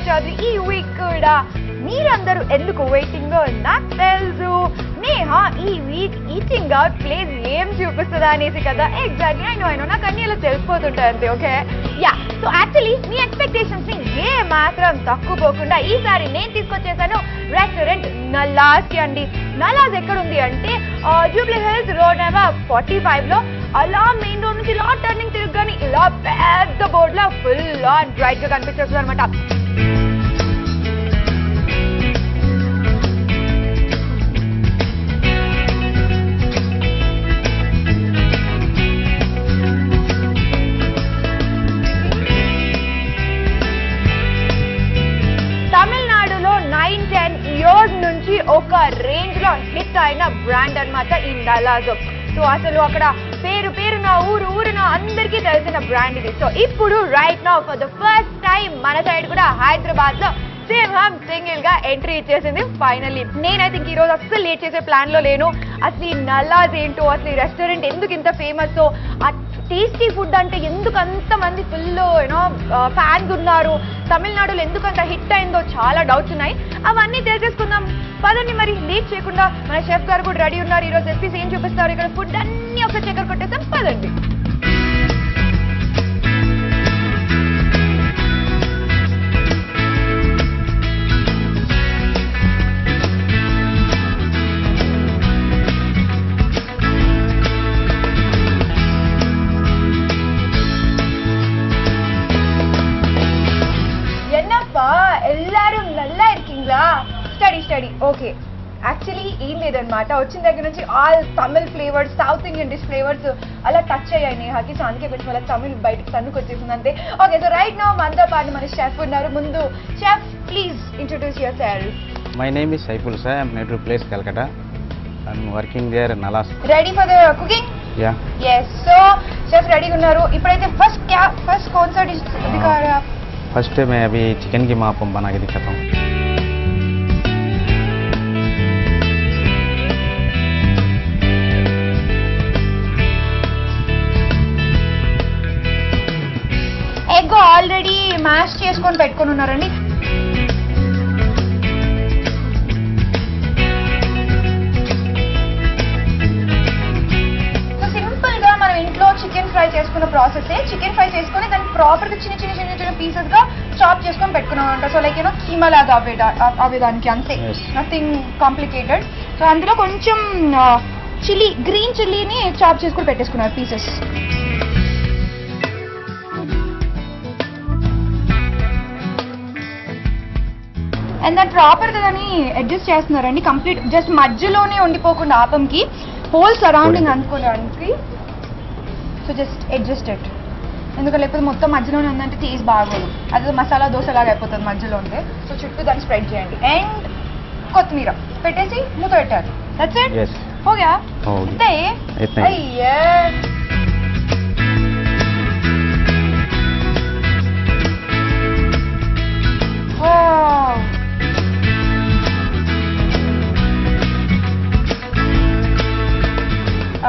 చౌదరి ఈ వీక్ కూడా. మీరందరూ ఎందుకు వెయిటింగ్ నాకు తెలుసు. నేహ ఈ వీక్ ఈటింగ్ అవుట్ ప్లేస్ ఏం చూపిస్తుందా అనేసి కదా. ఎగ్జాక్ట్లీ అయినో నాకు అన్ని ఇలా తెలిసిపోతుంటాయి అంతే. ఓకే యా, సో యాక్చువల్లీ మీ ఎక్స్పెక్టేషన్స్ ని ఏ మాత్రం తక్కువ పోకుండా ఈసారి నేను తీసుకొచ్చేసాను రెస్టారెంట్ నలాస్ అండి. నలాస్ ఎక్కడుంది అంటే జూబ్లీ హిల్స్ రోడ్ నెంబర్ 45 లో అలా మెయిన్ రోడ్ నుంచి ఇలా టర్నింగ్ తిరగగానే ఇలా పెద్ద బోర్డ్ లో ఫుల్ ఆన్ బ్రైట్ గా కనిపించేస్తుంది అనమాట. తమిళనాడులో 9-10 ఇయర్స్ నుంచి ఒక రేంజ్ లో హిట్ అయిన బ్రాండ్ అన్నమాట ఈ నలాస్. సో అసలు అక్కడ పేరున ఊరున అందరికీ తెలిసిన బ్రాండ్ ఇది. సో ఇప్పుడు right now for the first time మన సైడ్ కూడా హైదరాబాద్ లో సింహం సింగిల్ గా ఎంట్రీ ఇచ్చేసింది ఫైనల్లీ. నేనైతే ఇంక ఈ రోజు అస్సలు లేట్ చేసే ప్లాన్ లో లేను. అసలు ఈ నలాస్ ఏంటో, అసలు ఈ రెస్టారెంట్ ఎందుకు ఇంత ఫేమస్, ఆ టేస్టీ ఫుడ్ అంటే ఎందుకు అంతమంది ఫుల్ ఫ్యాన్స్ ఉన్నారు, తమిళనాడులో ఎందుకు అంత హిట్ అయిందో చాలా డౌట్స్ ఉన్నాయి. అవన్నీ తెలిసేసుకుందాం పదండి. మరి లేట్ చేయకుండా మన షెఫ్ గారు కూడా రెడీ ఉన్నారు. ఈరోజు రెసిపీస్ ఏం చూపిస్తారు, ఇక్కడ ఫుడ్ అన్ని ఒక చక్కర కొట్టేసాం. పదండి. எல்லாரும் நல்லா இருக்கீங்களா? Study okay. యాక్చువల్లీ ఏం లేదనమాట, వచ్చిన దగ్గర నుంచి all Tamil flavours, south Indian dish flavours అలా టచ్ అయ్యాయి నేహాకి. సో అందుకే కొంచెం అలా తమిళ్ బయటకు తన్నుకు వచ్చేసింది అంతే. ఓకే, సో రైట్ నౌ మనతో పాటు మన షెఫ్ ఉన్నారు. ముందు chef please introduce yourself. My name is Saiful sir. I'm native place Calcutta. I'm working there నలాస్. Ready for the cooking? Yeah. yes. So chef రెడీగా ఉన్నారు. ఇప్పుడైతే ఫస్ట్ कौन सा डिश दिखा रहे हैं आप? फर्स्ट मैं अभी चिकन की मापम बना के दिखाता हूँ. ఎగ్ ఆల్రెడీ మ్యాష్ చేసుకొని పెట్టుకొని ఉన్నారండి. చికెన్ ఫ్రై చేసుకున్న ప్రాసెస్. చికెన్ ఫ్రై చేసుకొని దాన్ని ప్రాపర్ గా చిన్న చిన్న చిన్న చిన్న పీసెస్ గా చాప్ చేసుకొని పెట్టుకున్నాం అంట. సో లైక్ కీమా లాగా అవేదానికి అంతే, నథింగ్ కాంప్లికేటెడ్. సో అందులో కొంచెం చిల్లీ, గ్రీన్ చిల్లీని చాప్ చేసుకొని పెట్టేసుకున్నారు పీసెస్. అండ్ దాన్ని ప్రాపర్ గా దాన్ని అడ్జస్ట్ చేస్తున్నారండి. కంప్లీట్ జస్ట్ మధ్యలోనే ఉండిపోకుండా ఆపంకి హోల్ సరౌండింగ్ అనుకోవడానికి. సో జస్ట్ అడ్జస్ట్ ఇట్, ఎందుకంటే లేకపోతే మొత్తం మధ్యలోనే ఉందంటే టేస్ట్ బాగోదు. అది మసాలా దోశ లాగా అయిపోతుంది మధ్యలో ఉంటే. సో చుట్టూ దాన్ని స్ప్రెడ్ చేయండి అండ్ కొత్తిమీర పెట్టేసి మూత పెట్టారు. That's it. हो गया? इतना ही? अయ్యే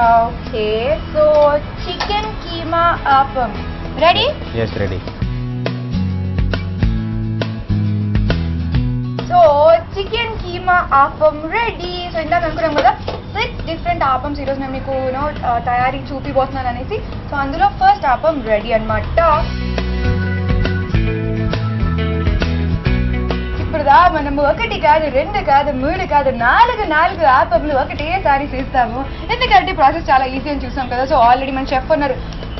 Okay, so chicken keema appam. Ready? Yes, ready. So chicken keema appam ready. So ఇందాక అనుకున్నాం కదా 6 different appams ఈరోజు నేను మీకు తయారీ చూపిపోతున్నాను అనేసి. సో అందులో ఫస్ట్ appam రెడీ అన్నమాట. ఇప్పుడుదా మనము 1 కాదు 2 కాదు 3 కాదు 4 ఆపంలు ఒకటేసారి చేస్తాము. ఎందుకంటే ప్రాసెస్ చాలా ఈజీ అని చూసాం కదా. సో ఆల్రెడీ మన చెఫ్ అన్నారు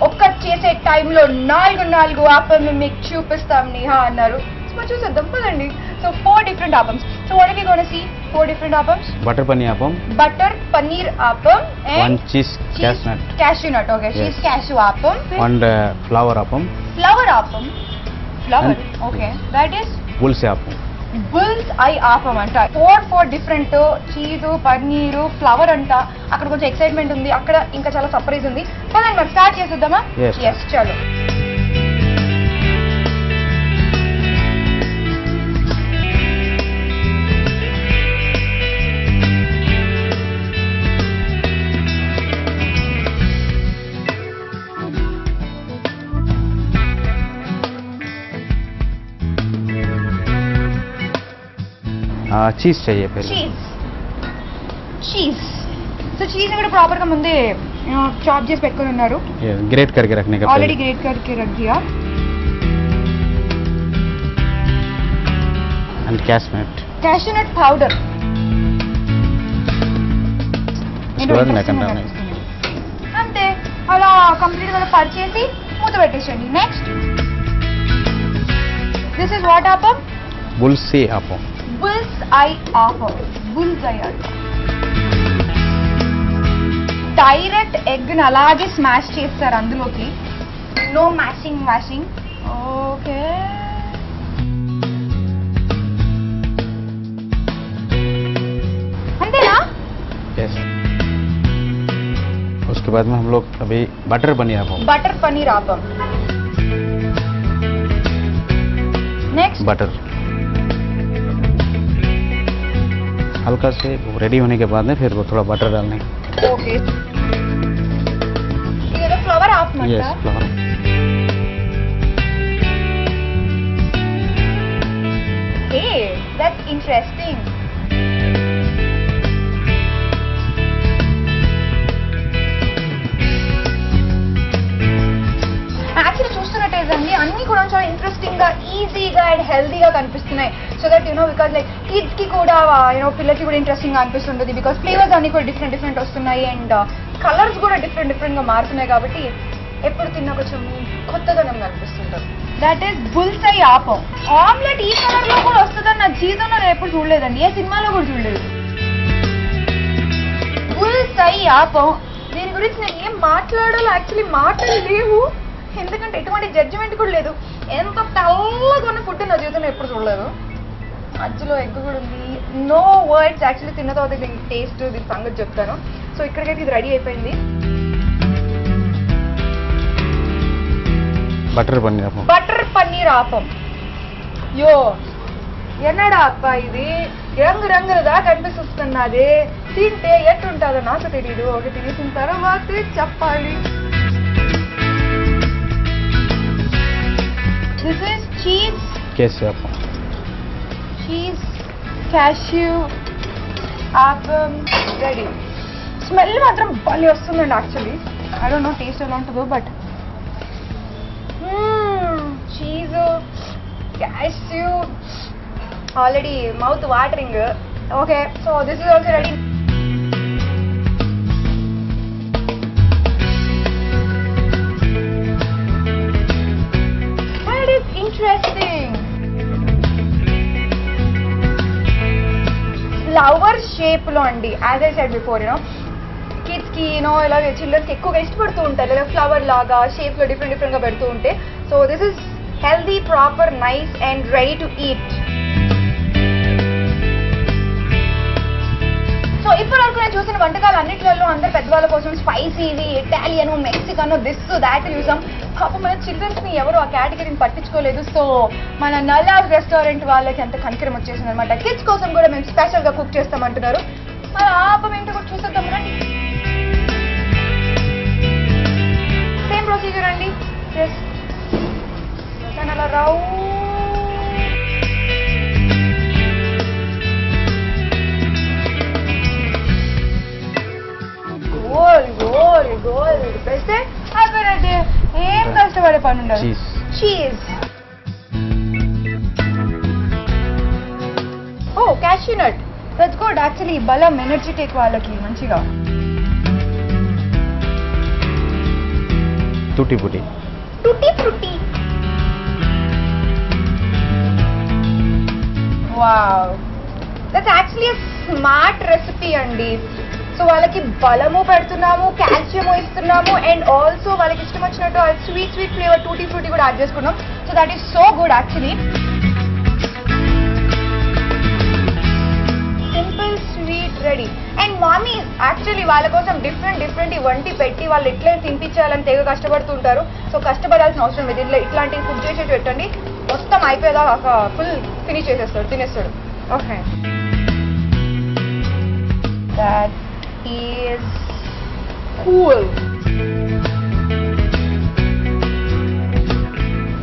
ఒక్కటి చేసే టైంలో 4 ఆపంలు మీకు చూపిస్తాం నేహా అన్నారు. సో చూసేద్దాం పదండి. So 4 different appams. So what are we going to see? 4 different appams. Butter paneer appam. Butter paneer appam and one cheese cashew nut. Okay, yes. Cheese cashew appam. One flour appam. Flour appam. Flour. Okay. That is bull's appam. Bull's eye appam అంట. 4 different cheese, paneer, flower అంట. అక్కడ కొంచెం excitement ఉంది, అక్కడ ఇంకా చాలా surprise ఉంది. పదండి మరి స్టార్ట్ చేసేద్దామా? ఎస్ చలో. चीज़ चाहिए पहले. చీజ్ సో చీజ్ కూడా ప్రాపర్ గా ముందే చాప్ చేసి పెట్టుకొని ఉన్నారు. ग्रेट करके रखने का. ఆల్రెడీ గ్రేట్ करके रख दिया. And cashew nut powder. उसके बाद नकन डालना है. అంతే అలా కంప్లీట్ గా పరిచేసి మూత పెట్టేసేయండి. Next this is what appam. Bull's eye appam. Bull's eye appam. Bull's eye direct egg ని అలాగే స్మాష్ చేస్తారు అందులోకి. No mashing. ఓకే అంతేనా. यस. उसके बाद में हम लोग अभी butter paneer appam. Butter paneer appam. Next butter हल्का से रेडी होने के बाद में फिर वो थोड़ा बटर डालने. ఓకే ఇదేదో ఫ్లవర్ ఆఫ్ यस మాట. फ्लावर. ఏ దట్స్ ఇంట్రెస్టింగ్. యాక్చువల్లీ చూస్తున్నట్టేదండి అన్ని కూడా చాలా ఇంట్రెస్టింగ్ గా ఈజీగా అండ్ హెల్దీగా కనిపిస్తున్నాయి. So that because like kids కి కూడా పిల్లలకి కూడా ఇంట్రెస్టింగ్ గా అనిపిస్తుంటుంది. బికాస్ ఫ్లేవర్స్ అన్ని కూడా డిఫరెంట్ వస్తున్నాయి అండ్ కలర్స్ కూడా డిఫరెంట్ గా మారుతున్నాయి కాబట్టి ఎప్పుడు తిన్నా కొంచెం కొత్తదనం కనిపిస్తుంటుంది. That is bull's eye appam. Omelette ఈ కలర్ లో కూడా వస్తుందని నా జీవితంలో నేను ఎప్పుడు చూడలేదండి. ఏ సినిమాలో కూడా చూడలేదు. Bull's eye appam. దీని గురించి నేను ఏం మాట్లాడాలో యాక్చువల్లీ మాటలు లేవు. ఎందుకంటే ఎటువంటి జడ్జిమెంట్ కూడా లేదు. ఎంత తెల్లగా ఉన్న ఫుడ్ నా జీవితంలో ఎప్పుడు చూడలేదు. మధ్యలో ఎగ్ కూడా ఉంది. No words. యాక్చువల్లీ తిన్న తర్వాత దీని టేస్ట్ దీని సంగతి చెప్తాను. సో ఇక్కడికైతే ఇది రెడీ అయిపోయింది. बटर पनीर आपो. బటర్ పన్నీర్ ఆపం. యో ఎన్నడా అప్ప ఇది రంగులుగా కనిపిస్తున్నది. తింటే ఎట్టుంటుందో నాకు తెలీదు. ఒకటి తినేసిన తర్వాత చెప్పాలి. This is cheese. कैसे आपो. Cheese cashew appam ready. Smell మాత్రం భలే వస్తుందండి actually. I don't know taste ఎలా ఉంటుందో but cheese cashew already mouth watering. Okay so this is also ready. That is interesting. Flower shape లో అండి. As I said before kids కి ఇలా children's కి ఎక్కువగా ఇష్టపడుతూ ఉంటారు లేదా ఫ్లవర్ లాగా షేప్స్ లో డిఫరెంట్ గా పెడుతూ ఉంటే. So this is healthy proper nice and ready to eat. So ఇప్పటి వరకు నేను చూసిన వంటకాలు అన్నిట్లలో అందరు పెద్దవాళ్ళ కోసం స్పైసీవి ఇటాలియన్ మెక్సికన్ దిస్ దాట్ చూసాం. పాపం మన చిల్డ్రన్స్ ని ఎవరు ఆ కేటగిరీని పట్టించుకోలేదు. సో మన నల్లాస్ రెస్టారెంట్ వాళ్ళకి అంత కనికరం వచ్చేసింది అనమాట. కిడ్స్ కోసం కూడా మేము స్పెషల్ గా కుక్ చేస్తామంటున్నారు. మరి ఆపం ఏంటో కూడా చూసేద్దాం రండి. సేమ్ ప్రొసీజర్ అండి. అలా రావు. గోల్ పెడితే అయిపోయినట్టే. ఏం కష్టపడే పని ఉండదు. Cheese. Oh cashew nut. That's good actually. బలం ఎనర్జెటిక్ వాళ్ళకి మంచిగా. Tutti frutti. Wow that's actually smart recipe అండి. సో వాళ్ళకి బలము పెడుతున్నాము, కాల్షియం ఇస్తున్నాము అండ్ ఆల్సో వాళ్ళకి ఇష్టం వచ్చినట్టు స్వీట్ ఫ్లేవర్ టూటీ ఫ్రూటీ కూడా యాడ్ చేసుకున్నాం. So that is so good actually. Simple sweet ready. And mummy actually వాళ్ళ కోసం డిఫరెంట్ వంటి పెట్టి వాళ్ళు ఎట్లా తినిపించాలని తెగ కష్టపడుతుంటారు. సో కష్టపడాల్సిన అవసరం లేదు. ఇట్లాంటివి కుక్ చేసేసి పెట్టండి. మొత్తం అయిపోయేదా ఫుల్ ఫినిష్ చేసేస్తాడు, తినేస్తాడు. Okay that is cool.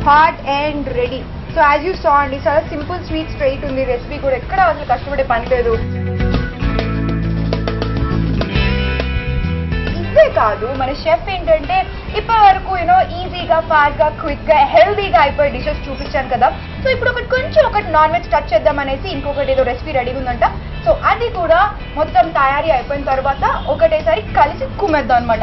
Hot and ready. So as you saw అండి, చాలా సింపుల్ స్వీట్ స్ట్రైట్ ఉంది. రెసిపీ కూడా ఎక్కడ అసలు కష్టపడే పని లేదు. ఇదే కాదు, మన షెఫ్ ఏంటంటే ఇప్పటి వరకు ఈజీగా, ఫాస్ట్గా, క్విక్గా, హెల్దీగా అయిపోయే డిషెస్ చూపించాను కదా. సో ఇప్పుడు ఒకటి నాన్ వెజ్ టచ్ చేద్దాం అనేసి ఇంకొకటి ఏదో రెసిపీ రెడీగా ఉందంట. సో అది కూడా మొత్తం తయారీ అయిపోయిన తర్వాత ఒకటేసారి కలిసి కుమ్మేద్దాం అనమాట.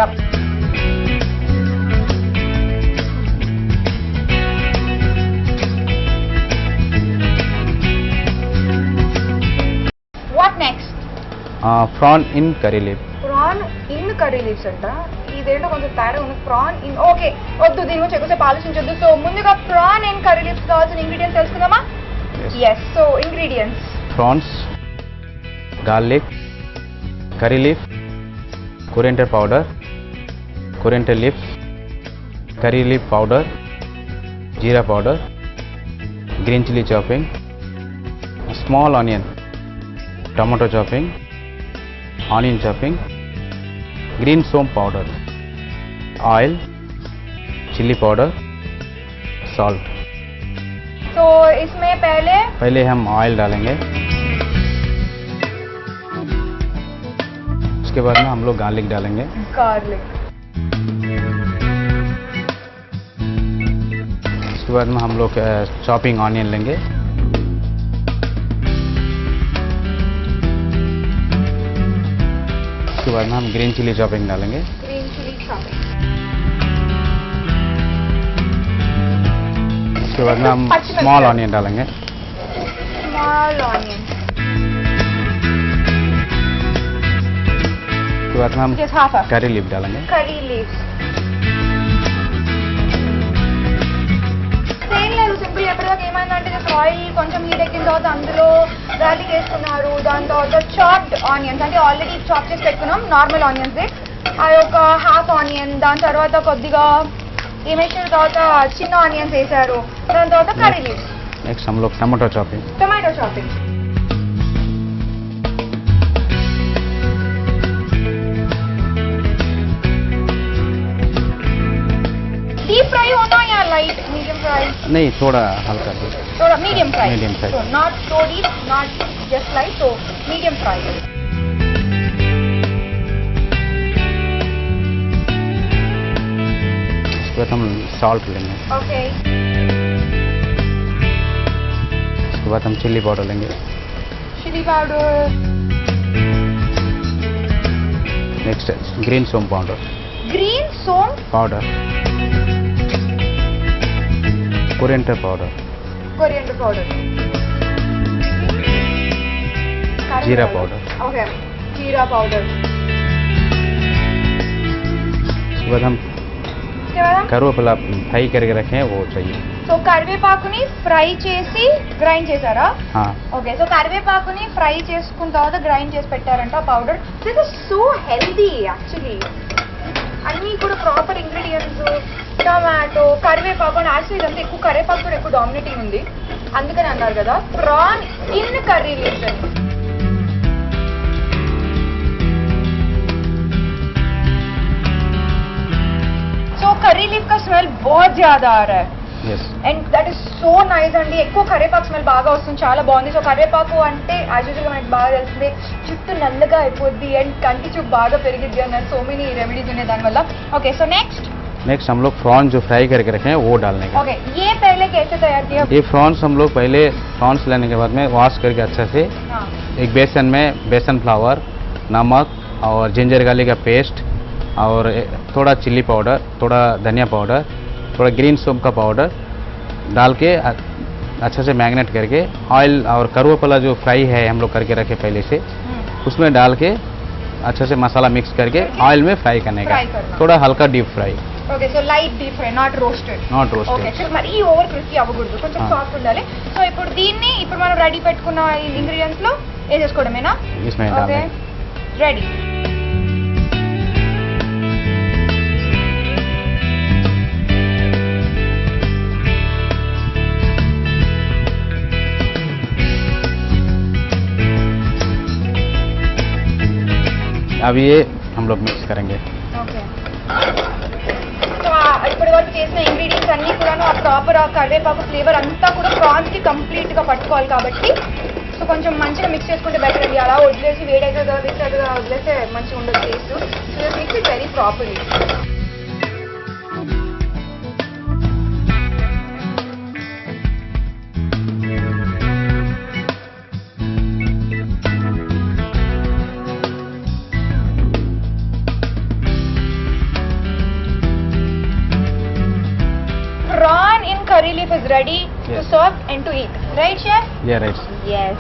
What next? Prawn in curry leaf. Prawn in curry leaves అంట. ఇదేంటో కొంచెం తేడా ఉంది. ప్రాన్ ఇన్, ఓకే వద్దు, దీని గురించి ఎక్కువసేపు ఆలోచించొద్దు. సో ముందుగా ప్రాన్ ఇన్ కర్రీ లీవ్స్ కావాల్సిన ఇంగ్రీడియంట్స్ తెలుసుకుందామా? Yes. So ingredients: prawns, garlic, curry leaf, coriander powder, coriander leaf, curry leaf powder, jeera powder, green chilli chopping, small onion, tomato chopping, onion chopping, green सोम powder, oil, chilli powder, salt. तो इसमें पहले हम oil डालेंगे. उसके बाद में हम लोग गार्लिक डालेंगे. उसके बाद में हम लोग चॉपिंग ऑनियन लेंगे. उसके बाद में हम ग्रीन चिली चॉपिंग डालेंगे. Green chili chopping. उसके बाद में हम स्मॉल ऑनियन डालेंगे. Small onion. उसके बाद में हम करी लीफ डालेंगे. करी लीफ. సేమ్ లేదు, సింపుల్. ఎప్పటిదాకా ఏమైందంటే జస్ట్ ఆయిల్ కొంచెం హీట్ ఎక్కిన తర్వాత అందులో గార్లిక్ వేసుకున్నారు. దాని తర్వాత చాప్డ్ ఆనియన్స్, అంటే ఆల్రెడీ చాప్ చేసి పెట్టుకున్నాం నార్మల్ ఆనియన్స్, అది ఒక హాఫ్ ఆనియన్. దాని తర్వాత కొద్దిగా ఏమేసిన తర్వాత చిన్న ఆనియన్స్ వేసారు. దాని తర్వాత కర్రీ లీవ్స్. నెక్స్ట్ हम लोग tomato chopping. Tomato chopping. Deep fry होना या लाइट मीडियम फ्राई? नहीं, थोड़ा हल्का, थोड़ा medium fry. Medium fry. So not so deep, not just light, so medium fry. उसके बाद हम सॉल्ट लेंगे. Okay. उसके बाद हम चिल्ली पाउडर लेंगे. Chili powder. नेक्स्ट ग्रीन सोम powder. Green soap powder, coriander powder, coriander powder. Jeera powder. Okay. Jeera powder. उसके बाद हम కరివేపాకు ఫ్రై करके रखे हैं, वो चाहिए. సో కరివేపాకుని ఫ్రై చేసి గ్రైండ్ చేశారా? ఓకే. సో కరివేపాకుని ఫ్రై చేసుకున్న తర్వాత గ్రైండ్ చేసి పెట్టారంట powder. This is so healthy actually. అన్నీ కూడా ప్రాపర్ ఇంగ్రీడియంట్స్, టమాటో, కరివేపాకు. అని యాక్చువల్లీ ఇదంతా ఎక్కువ కరివేపాకు కూడా ఎక్కువ డామినేటింగ్ ఉంది, అందుకని అన్నారు కదా ప్రాన్ ఇన్ కర్రీ లీవ్స్ అని. సో కర్రీ లీఫ్ का स्मेल बहुत ज्यादा आ रहा है. yes. And that is so nice అండి. ఎక్కువ కరివేపాకు స్మెల్ బాగా వస్తుంది, చాలా బాగుంది. సో కరివేపాకు అంటే యాజ్ యూజువల్గా మనకి బాగా తెలిసిందే, జుట్టు నల్లగా అయిపోద్ది అండ్ కంటి చూపు బాగా పెరిగిద్ది అన్నారు. సో మెనీ రెమెడీస్ ఉన్నాయి దానివల్ల. ఓకే. సో నెక్స్ట్ हम लोग प्रॉन जो फ्राई करके रखे हैं वो डालने का. ओके. ये पहले कैसे तैयार किया? ये प्रॉन्स हम लोग पहले प्रॉन्स लेने के बाद में वॉश करके अच्छा से एक बेसन में बेसन फ्लावर, नमक और जिंजर गार्लिक का पेस्ट और थोड़ा चिल्ली पाउडर, थोड़ा धनिया पाउडर, थोड़ा ग्रीन सोम का पाउडर डाल के अच्छा से मैग्नेट करके ऑयल और करुवेपला जो फ्राई है हम लोग करके रखे पहले से, उसमें डाल के अच्छा से मसाला मिक्स करके ऑयल में फ्राई करने का. थोड़ा हल्का deep fry. Okay. So light deep fry, not roasted. Not roasted. Okay. So మరీ ఓవర్ క్రిస్పీ అవ్వకూడదు, కొంచెం సాఫ్ట్ ఉండాలి. సో ఇప్పుడు దీన్ని మనం రెడీ పెట్టుకున్న ఇంగ్రీడియంట్స్ లో వేసేసుకోవడమేనా? ఓకే. రెడీ. अब ये हम लोग मिक्स करेंगे. ఓకే. సో ఇప్పటి వరకు చేసిన ఇంగ్రీడియంట్స్ అన్నీ కూడా ఆ ప్రాపర్ ఆ కరివేపాకు ఫ్లేవర్ అంతా కూడా ప్రాన్స్కి కంప్లీట్గా పట్టుకోవాలి కాబట్టి సో కొంచెం మంచిగా మిక్స్ చేసుకుంటే బెటర్ అండి. అలా వదిలేసి వేడైతుందా వదిలేస్తే మంచిగా ఉండదు taste. So mix it very properly. Prawn in curry leaf is ready to serve and to eat. Right, chef? Yeah, right. Yes.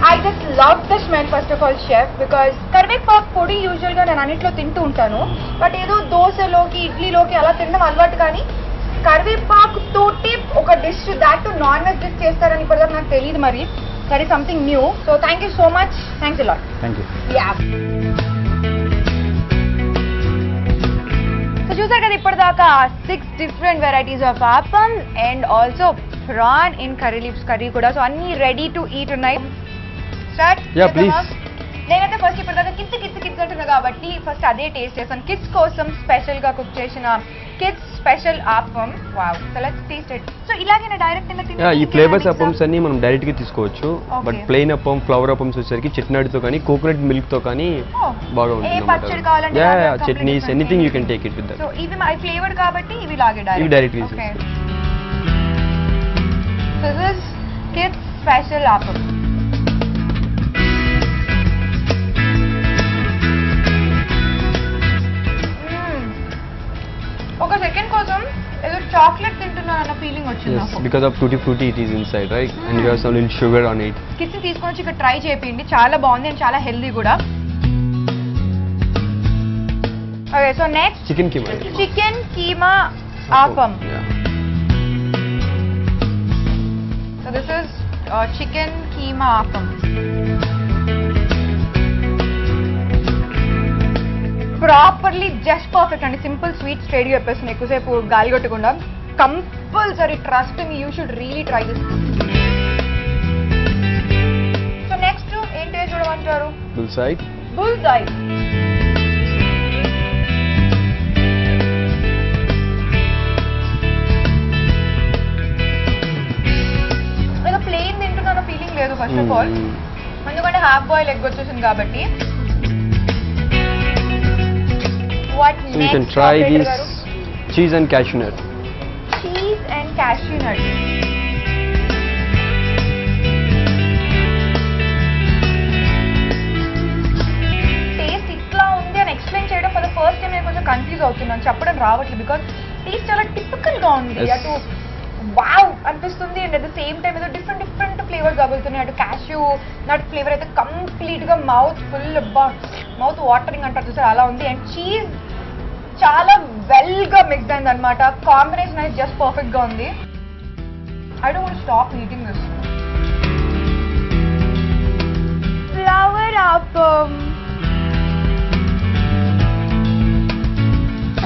I just love the smell first of all, chef, because కరివేపాకు పొడి యూజువల్గా నేను అన్నిట్లో తింటూ ఉంటాను. But ఏదో దోశలోకి ఇడ్లీలోకి అలా తినడం అలవాటు, కానీ కరివేపాకు తోటి ఒక dish that non veg dish చేస్తారని ఇప్పటిదాకా నాకు తెలియదు. మరి that is something new. So thank you so much. Thanks a lot. Thank you. Yeah. So చూసారు కదా ఇప్పటిదాకా 6 different varieties of appam and also prawn in curry leaves curry కూడా. So అన్నీ రెడీ టు ఈట్ ఉన్నాయి. స్టార్ట్. Yeah, please. నేనైతే first ఇప్పటిదాకా kids అంటున్నా కాబట్టి ఫస్ట్ అదే టేస్ట్ చేస్తాను. కిడ్స్ కోసం స్పెషల్ గా కుక్ చేసిన kids special appam. Wow. So let's taste it. So ఇలాగే డైరెక్ట్ ఇలా ఈ ఫ్లేవర్స్ అప్పమ్స్ అన్ని మనం డైరెక్ట్ గా తీసుకోవచ్చు. Okay. But plain appam, flower అప్పమ్స్ వచ్చేసరికి చెట్నాడితో కానీ కోకోనట్ మిల్క్ తో కానీ బాగా ఏ పచ్చడి ఉంటుంది. కావాలంటే chutneys anything you can take it with that. So ఇవి మై ఫ్లేవర్డ్ కాబట్టి ఇవి లాగే ఇవి డైరెక్ట్ గా okay. So this is kids special appam. ఒక సెకండ్ కోసం ఏదో చాక్లెట్ తింటున్నాను అన్న ఫీలింగ్ వచ్చింది నాకు. Because of tutti frutti it is inside, right? And you have some little sugar on it. Kids తీసుకొని వచ్చి ఇక్కడ ట్రై చేయండి. చాలా బాగుంది అండ్ చాలా హెల్దీ కూడా. Okay, so next chicken keema appam. So this is chicken keema appam. Properly just perfect అండి. Simple sweet straight చెప్పేస్తుంది, ఎక్కువసేపు గాలి కొట్టకుండా. Compulsory trust me, you should really try this. So next ఏంటి చూడమంటారు? బుల్సై. బుల్సై. ఏదో ప్లెయిన్ తింటున్న ఫీలింగ్ లేదు ఫస్ట్ ఆఫ్ ఆల్, ఎందుకంటే హాఫ్ బాయిల్ ఎగ్ వచ్చేసింది కాబట్టి. What So next? you can try this cheese and cashew nut. Cheese and cashew nut. Taste ఇట్లా ఉంది అని ఎక్స్ప్లెయిన్ చేయడం ఫర్ ద ఫస్ట్ టైం నేను కొంచెం కన్ఫ్యూజ్ అవుతున్నాను, చెప్పడం రావట్లేదు. బికాస్ టేస్ట్ చాలా టిపికల్ గా ఉంది. Yes. అటు వావ్ అనిపిస్తుంది and at the same time ఏదో డిఫరెంట్ ఫ్లేవర్స్ తగులుతున్నాయి. అటు క్యాష్యూ నట్ ఫ్లేవర్ అయితే కంప్లీట్ గా మౌత్ ఫుల్ మౌత్ వాటరింగ్ అంటారు చూసారు అలా ఉంది. అండ్ చీజ్ చాలా వెల్ గా మిక్స్ అయింది అనమాట. కాంబినేషన్ అయితే జస్ట్ పర్ఫెక్ట్ గా ఉంది. I don't want to stop eating this. Flower appam.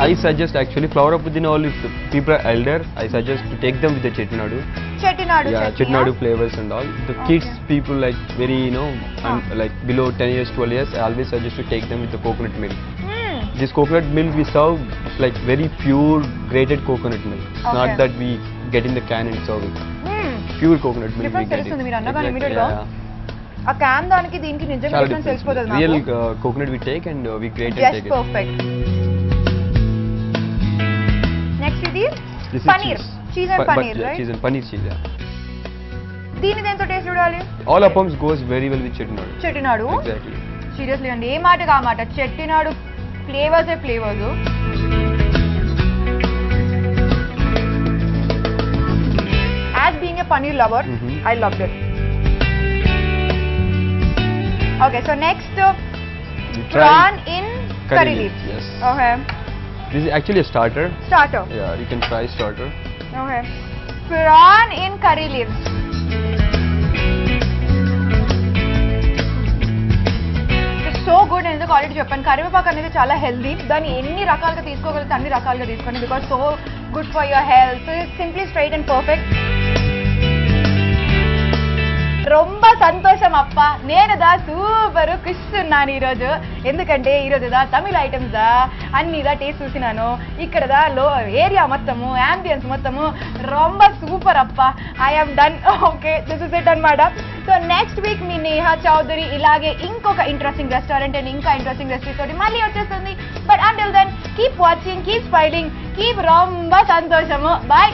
I suggest actually flower up within all if the people are elder, I suggest to take them with the chettinadu. Chettinadu. Yeah, chettinadu flavors and all. The kids, people like very, you know, like below 10 years, 12 years, I always suggest to take them with the coconut milk. This coconut milk we serve like very pure grated coconut milk. It's not that we get in the can and serve it. Pure coconut milk we get it. Yeah. ఆ can దానికి దీనికి నిజంగా difference తెలిసిపోతుంది. Real coconut we take and we grate and take it. Just perfect. Next ఇది paneer. Cheese and paneer, right? Cheese and paneer cheese, yeah. దీని దేంతో taste చూడాలి? All appams goes very well with chettinadu. Chettinad. Exactly. Seriously అండి, ఏ మాట కామాట. Chettinad flavours flavours. As being a paneer lover, I loved it. Okay, so next prawn in curry leaves. Yes. Okay. This is actually a starter. Starter. Yeah, you can try starter. Okay. Prawn in curry leaves. చెప్పాను, కరివేపాకు అనేది చాలా healthy, దాన్ని ఎన్ని రకాలుగా తీసుకోగలిగితే అన్ని రకాలుగా తీసుకోండి, because so good for your health. Simply straight and perfect. రొంబ సంతోషం అప్ప, నేను దా సూపర్ ఖుషి ఉన్నాను ఈరోజు. ఎందుకంటే ఈరోజు దా తమిళ ఐటమ్స్ దా అన్ని దా టేస్ట్ చూసినాను. ఇక్కడ దా ఏరియా మొత్తము యాంబియన్స్ మొత్తము రొంబ సూపర్ అప్ప. I'm done. Okay, this is it అనమాట. సో నెక్స్ట్ వీక్ మీ నేహా చౌదరి ఇలాగే ఇంకొక ఇంట్రెస్టింగ్ రెస్టారెంట్ అండ్ ఇంకా ఇంట్రెస్టింగ్ రెసిపీ తోటి మళ్ళీ వచ్చేస్తుంది. But until then keep watching, keep smiling, keep రొంబ సంతోషము. బాయ్.